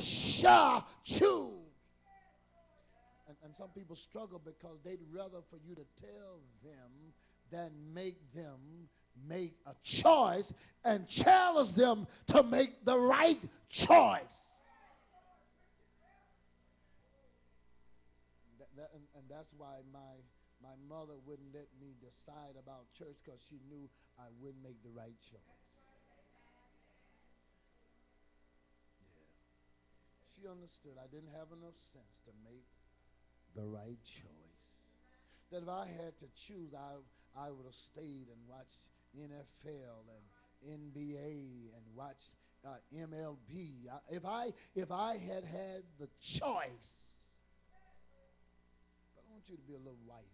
shall choose. And some people struggle because they'd rather for you to tell them than make them make a choice and challenge them to make the right choice. And that's why my mother wouldn't let me decide about church, because she knew I wouldn't make the right choice. Yeah. She understood I didn't have enough sense to make the right choice. That if I had to choose, I would have stayed and watched NFL and NBA and watched MLB. If I had had the choice, but I want you to be a little wiser.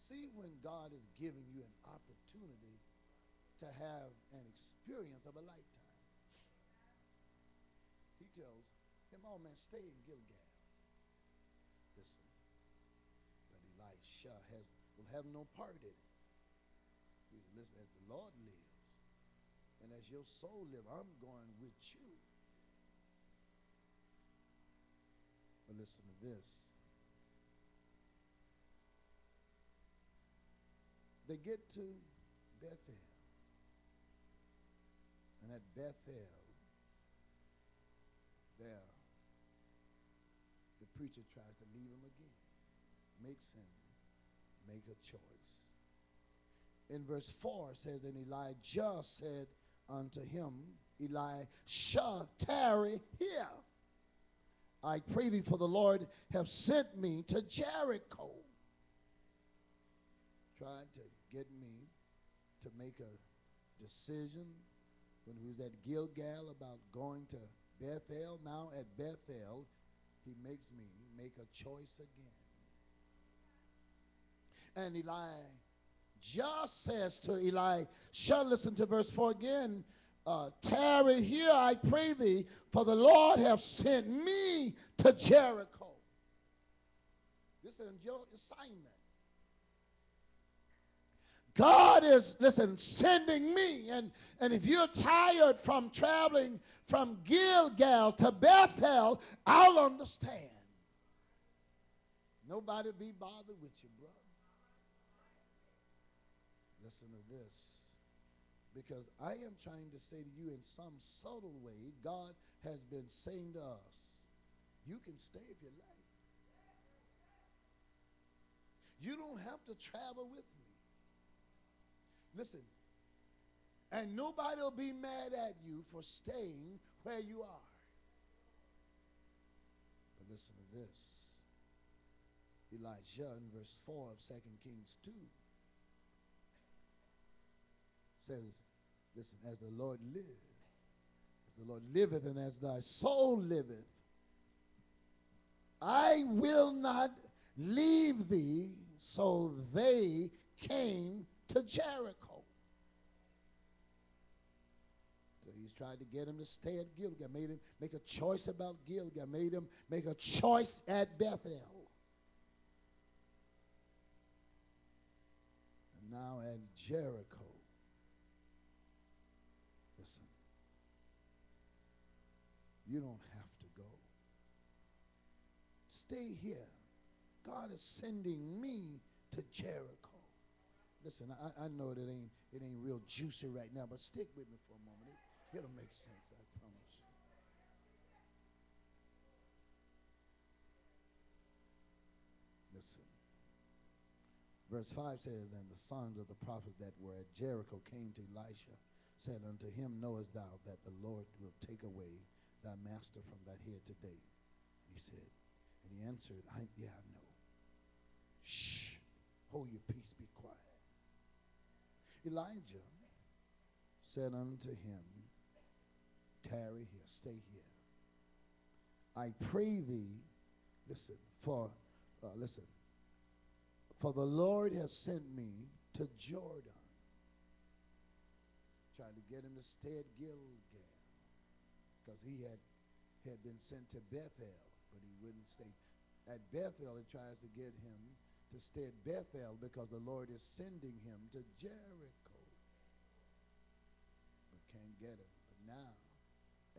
See, when God is giving you an opportunity to have an experience of a lifetime, he tells him, oh man, stay in Gilgal. Listen, but Elisha will have no part in it. He said, listen, as the Lord lives, and as your soul lives, I'm going with you. But listen to this. They get to Bethel. And at Bethel, there, the preacher tries to leave him again. Makes him make a choice. In verse 4 it says, and Elijah said unto him, Elisha, tarry here. I pray thee, for the Lord have sent me to Jericho. Tried to get me to make a decision when he was at Gilgal about going to Bethel. Now at Bethel, he makes me make a choice again. And Elijah says to Elisha, listen to verse 4 again, tarry here, I pray thee, for the Lord hath sent me to Jericho. This is your assignment. God is, listen, sending me. And if you're tired from traveling from Gilgal to Bethel, I'll understand. Nobody be bothered with you, brother. Listen to this. Because I am trying to say to you, in some subtle way, God has been saying to us, you can stay if you like. You don't have to travel with me. Listen, and nobody will be mad at you for staying where you are. But listen to this. Elijah in verse 4 of 2 Kings 2 says, listen, as the Lord liveth, and as thy soul liveth, I will not leave thee. So they came to Jericho. So he's tried to get him to stay at Gilgal, made him make a choice about Gilgal, made him make a choice at Bethel. And now at Jericho. Listen, you don't have to go. Stay here. God is sending me to Jericho. Listen, I know that it ain't real juicy right now, but stick with me for a moment. It'll make sense, I promise you. Listen. Verse 5 says, and the sons of the prophets that were at Jericho came to Elisha, said unto him, knowest thou that the Lord will take away thy master from that head today? And he said, and he answered, yeah, I know. Shh, hold your peace, be quiet. Elijah said unto him, tarry here, stay here. I pray thee, for the Lord has sent me to Jordan. Tried to get him to stay at Gilgal because he had been sent to Bethel, but he wouldn't stay. At Bethel, he tries to get him to stay at Bethel because the Lord is sending him to Jericho. But can't get him. But now,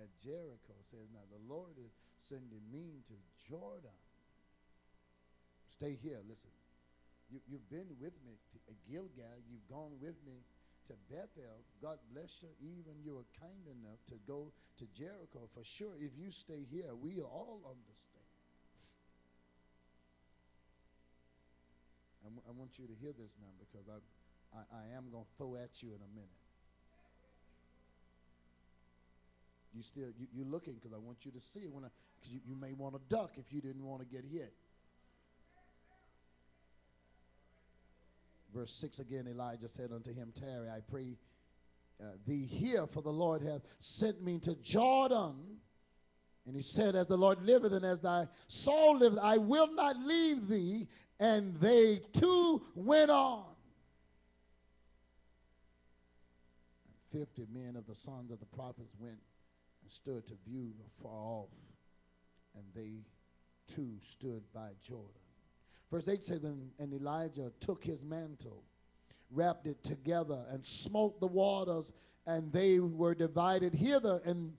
at Jericho. It says, now the Lord is sending me to Jordan. Stay here. Listen. You've been with me to Gilgal. You've gone with me to Bethel. God bless you. Even you were kind enough to go to Jericho. For sure, if you stay here, we all understand. I want you to hear this now, because I am going to throw at you in a minute. You're looking because I want you to see it. Because you may want to duck if you didn't want to get hit. Verse 6 again, Elijah said unto him, tarry, I pray thee here, for the Lord hath sent me to Jordan. And he said, as the Lord liveth and as thy soul liveth, I will not leave thee. And they two went on. And 50 men of the sons of the prophets went and stood to view afar off. And they two stood by Jordan. Verse 8 says, and Elijah took his mantle, wrapped it together, and smote the waters, and they were divided hither and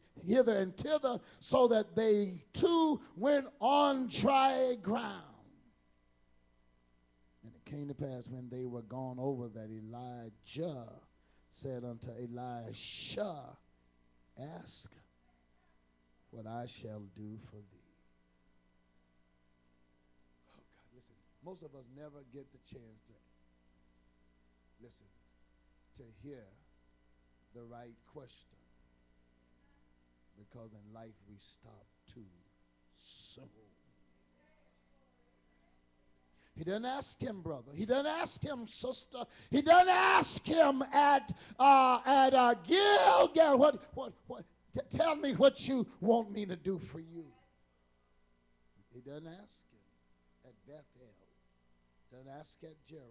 thither, so that they two went on dry ground. And it came to pass, when they were gone over, that Elijah said unto Elisha, ask what I shall do for thee. Most of us never get the chance to listen, to hear the right question, because in life we stop too soon. He doesn't ask him, brother. He doesn't ask him, sister. He doesn't ask him at Gilgal. Tell me what you want me to do for you. He doesn't ask him at Bethel. Doesn't ask at Jericho.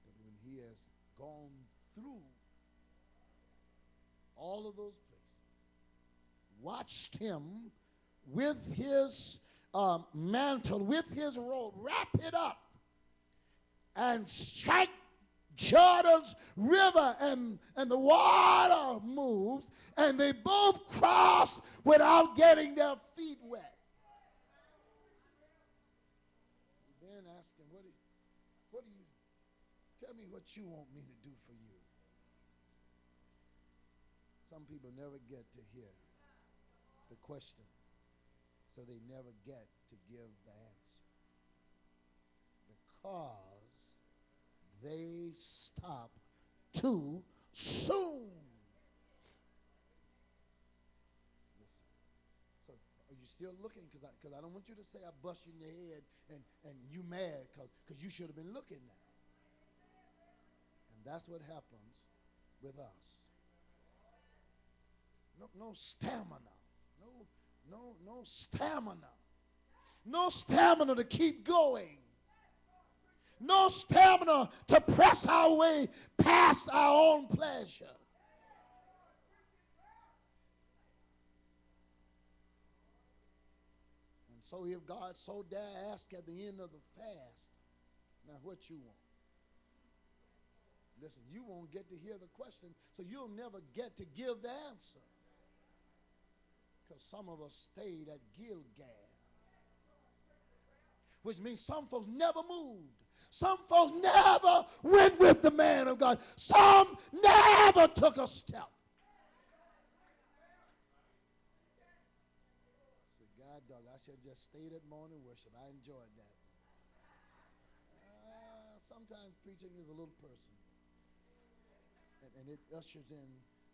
But when he has gone through all of those places, watched him with his mantle, with his robe, wrap it up and strike Jordan's river, and the water moves, and they both cross without getting their feet wet. Ask him, what do you tell me what you want me to do for you? Some people never get to hear the question, so they never get to give the answer, because they stop too soon. You still looking? Because I don't want you to say I bust you in your head and you mad because you should have been looking now. And that's what happens with us. No stamina. No stamina. No stamina to keep going. No stamina to press our way past our own pleasure. So if God so dare ask at the end of the fast, now what you want? Listen, you won't get to hear the question, so you'll never get to give the answer. Because some of us stayed at Gilgal, which means some folks never moved. Some folks never went with the man of God. Some never took a step. Dog, I should have just stayed at morning worship. I enjoyed that. Sometimes preaching is a little personal. And it ushers in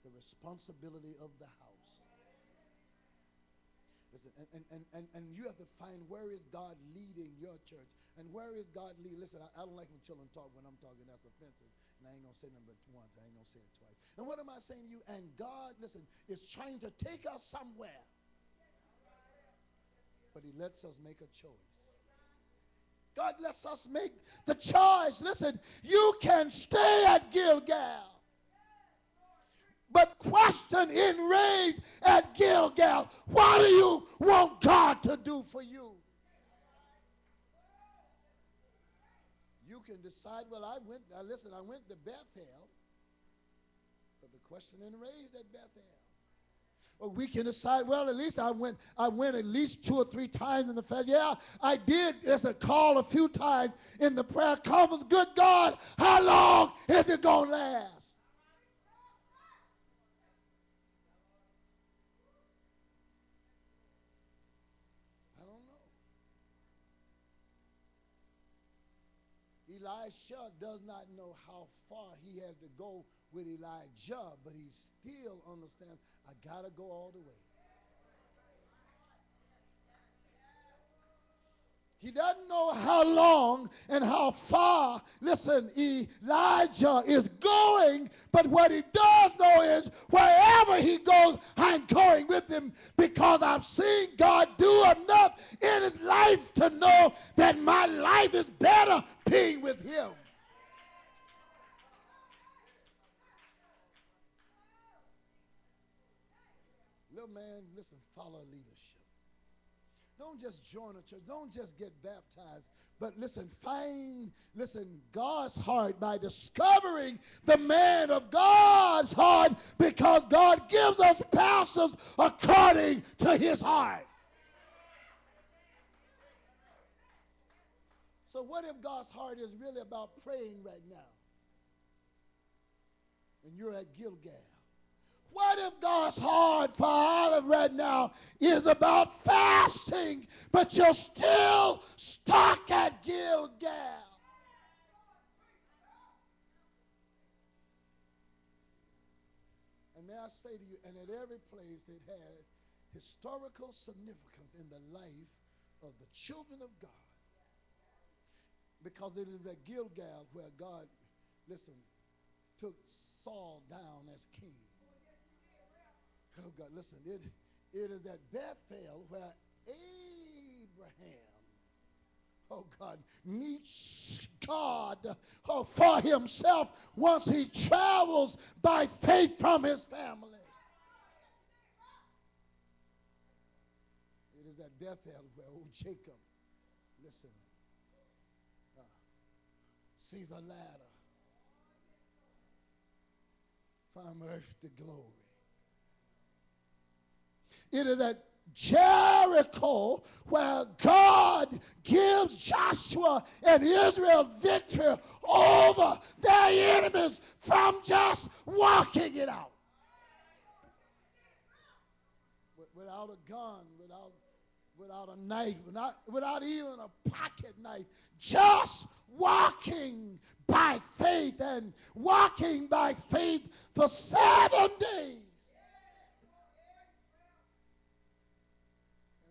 the responsibility of the house. Listen, and you have to find, where is God leading your church? And where is God leading? Listen, I don't like when children talk. When I'm talking, that's offensive. And I ain't going to say nothing but once. I ain't going to say it twice. And what am I saying to you? And God, listen, is trying to take us somewhere. But he lets us make a choice. God lets us make the choice. Listen, you can stay at Gilgal, but question is raised at Gilgal. What do you want God to do for you? You can decide, well, I went to Bethel, but the question is raised at Bethel. Or we can decide, well, at least I went at least 2 or 3 times in the fast. Yeah, I did as a call a few times in the prayer conference. Good God, how long is it going to last? I don't know. Elisha does not know how far he has to go with Elijah, but he still understands, I got to go all the way. He doesn't know how long and how far, listen, Elijah is going, but what he does know is wherever he goes, I'm going with him because I've seen God do enough in his life to know that my life is better being with him. Little man, listen, follow leadership. Don't just join a church. Don't just get baptized. But listen, God's heart by discovering the man of God's heart, because God gives us pastors according to his heart. So what if God's heart is really about praying right now? And you're at Gilgal. What if God's heart for Olive right now is about fasting, but you're still stuck at Gilgal? And may I say to you, and at every place it has historical significance in the life of the children of God. Because it is at Gilgal where God, listen, took Saul down as king. Oh God, listen, it is at Bethel where Abraham, oh God, meets God for himself once he travels by faith from his family. It is at Bethel where old Jacob, listen, sees a ladder from earth to glory. It is at Jericho where God gives Joshua and Israel victory over their enemies from just walking it out. Without a gun, without a knife, without even a pocket knife, just walking by faith, and walking by faith for 7 days.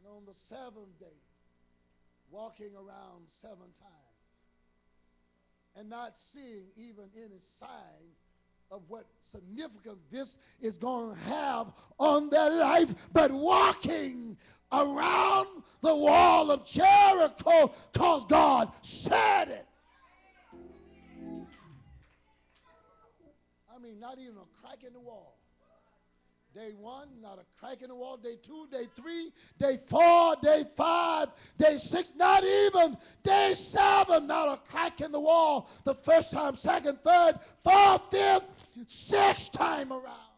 On the 7th day, walking around 7 times and not seeing even any sign of what significance this is going to have on their life, but walking around the wall of Jericho because God said it. I mean, not even a crack in the wall. Day 1, not a crack in the wall. Day 2, day 3, day 4, day 5, day 6, not even day 7, not a crack in the wall. The first time, second, third, fourth, fifth, 6th time around.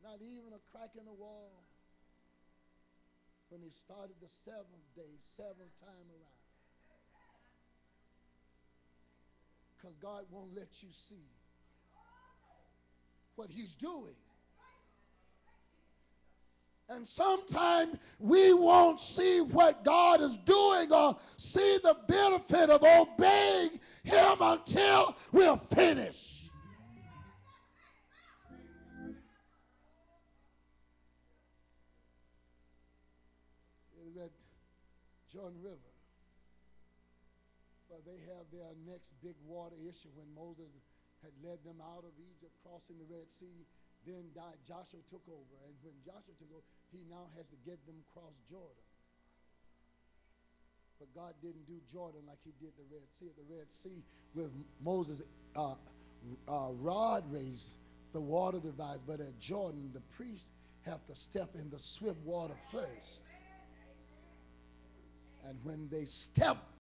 Not even a crack in the wall when he started the 7th day, 7th time around. Because God won't let you see what he's doing. And sometimes we won't see what God is doing or see the benefit of obeying him until we're finished. It is at Jordan River where they have their next big water issue when Moses had led them out of Egypt, crossing the Red Sea. Then Joshua took over. And when Joshua took over, he now has to get them across Jordan. But God didn't do Jordan like he did the Red Sea. At the Red Sea, with Moses' rod raised, the water divides. But at Jordan, the priests have to step in the swift water first. And when they step